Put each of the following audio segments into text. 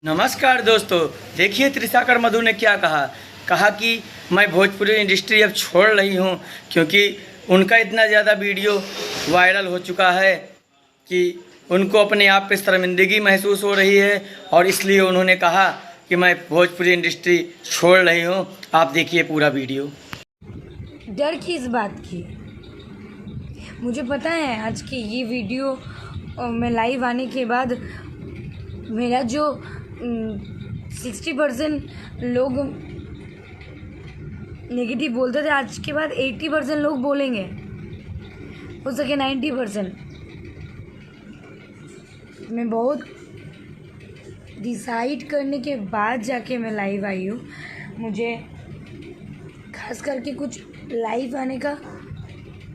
नमस्कार दोस्तों, देखिए त्रिशाकर मधु ने क्या कहा कि मैं भोजपुरी इंडस्ट्री अब छोड़ रही हूं क्योंकि उनका इतना ज़्यादा वीडियो वायरल हो चुका है कि उनको अपने आप पे शर्मिंदगी महसूस हो रही है और इसलिए उन्होंने कहा कि मैं भोजपुरी इंडस्ट्री छोड़ रही हूं। आप देखिए पूरा वीडियो। डर किस बात की? मुझे पता है आज की ये वीडियो में लाइव आने के बाद मेरा जो 60% लोग नेगेटिव बोलते थे, आज के बाद 80% लोग बोलेंगे, हो सके 90%। मैं बहुत डिसाइड करने के बाद जाके मैं लाइव आई हूँ। मुझे खास करके कुछ लाइव आने का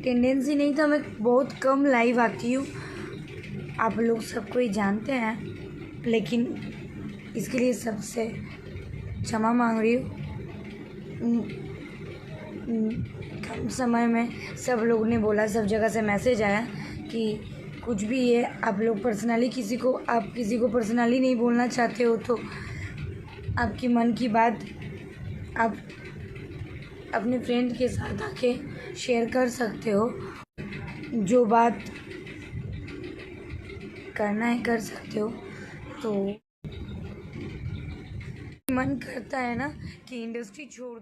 टेंडेंसी नहीं था, मैं बहुत कम लाइव आती हूँ, आप लोग सबको ही जानते हैं, लेकिन इसके लिए सबसे क्षमा मांग रही हूँ। कम समय में सब लोग ने बोला, सब जगह से मैसेज आया कि कुछ भी ये आप लोग पर्सनली आप किसी को पर्सनली नहीं बोलना चाहते हो तो आपकी मन की बात आप अपने फ्रेंड के साथ आके शेयर कर सकते हो, जो बात करना है कर सकते हो। तो मन करता है ना कि इंडस्ट्री छोड़